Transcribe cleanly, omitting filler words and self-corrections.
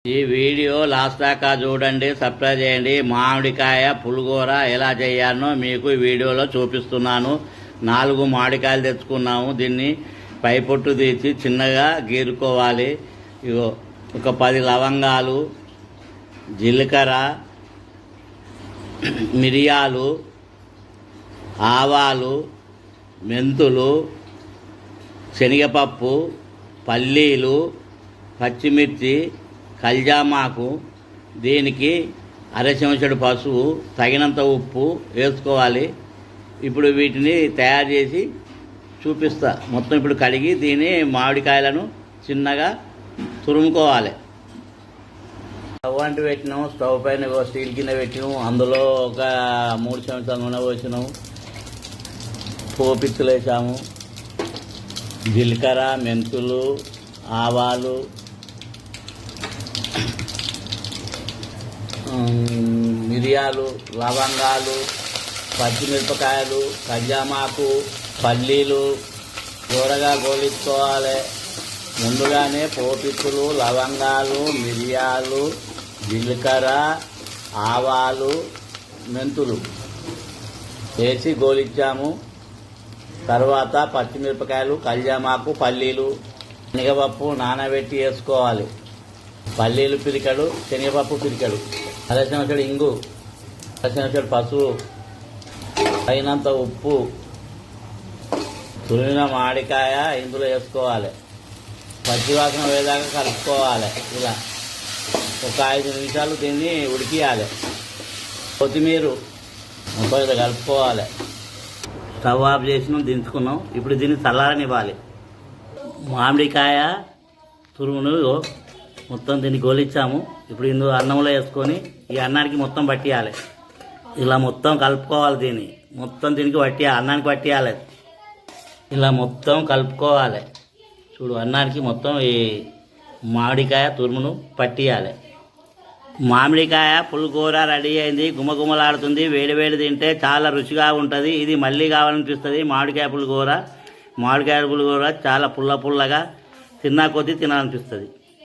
ఈ video last దాకా చూడండి, సబ్స్క్రైబ్ చేయండి. మామిడికాయ పులిహోర ఎలా చేయాలో మీకు ఈ వీడియోలో చూపిస్తున్నాను. 4 మామిడికాయలు తెచ్చుకున్నాము. దీన్ని పైపొట్టు తీసి చిన్నగా గీరుకోవాలి. ఇగో ఒక 10 లవంగాలు, జీలకర్ర, మిరియాలు, ఆవాలు, మెంతులు, శనగపప్పు, పల్లీలు, పచ్చిమిర్చి, కల్జామాకు, దీనికి అరచెంచాడు పసుపు, తగినంత ఉప్పు వేసుకోవాలి. ఇప్పుడు వీటిని తయారు చేసి చూపిస్తా. మొత్తం ఇప్పుడు కడిగి దీని మామిడికాయలను చిన్నగా తురుముకోవాలి. స్టవ్ అంటు పెట్టినాము. స్టవ్ పైన స్టీల్ కింద పెట్టినాము. అందులో ఒక 3 చెంచాల నూనె పోసినాము. పోపిత్తులు వేసాము. జీలకర్ర, మెంతులు, ఆవాలు, మిరియాలు, లవంగాలు, పచ్చిమిరపకాయలు, కల్జామాకు, పల్లీలు దూరగా గోలించుకోవాలి. ముందుగానే పోపిత్తులు, లవంగాలు, మిరియాలు, జీలకర్ర, ఆవాలు, మెంతులు వేసి గోలించాము. తర్వాత పచ్చిమిరపకాయలు, కల్జామాకు, పల్లీలు, శనగపప్పు నానబెట్టి వేసుకోవాలి. పల్లీలు పిరికడు, శనగపప్పు పిరికడు, అరచెంచాడు ఇంగు, అరచెంచాడు పసుపు, తగినంత ఉప్పు, తురిమిన మామిడికాయ ఇందులో వేసుకోవాలి. పచ్చివాసన వేదాకా కలుపుకోవాలి. ఇలా ఒక 5 నిమిషాలు దీన్ని ఉడికియాలి. కొత్తిమీర ఇలా కలుపుకోవాలి. స్టవ్ ఆఫ్ చేసినాం, దించుకున్నాం. ఇప్పుడు దీన్ని చల్లారనివ్వాలి. మామిడికాయ తురుమును మొత్తం దీన్ని గోలిచ్చాము. ఇప్పుడు ఇందులో అన్నంలో వేసుకొని ఈ అన్నానికి మొత్తం పట్టియాలి. ఇలా మొత్తం కలుపుకోవాలి. దీన్ని మొత్తం దీనికి పట్టియాలి, అన్నానికి పట్టియాలి. ఇలా మొత్తం కలుపుకోవాలి. చూడు, అన్నానికి మొత్తం ఈ మామిడికాయ తురుమును పట్టియాలి. మామిడికాయ పులిహోర రెడీ అయింది. గుమగుమలాడుతుంది. వేడి తింటే చాలా రుచిగా ఉంటుంది. ఇది మళ్ళీ కావాలనిపిస్తుంది. మామిడికాయ పులిహోర చాలా పుల్లగా తిన్నా కొద్దీ తినాలనిపిస్తుంది.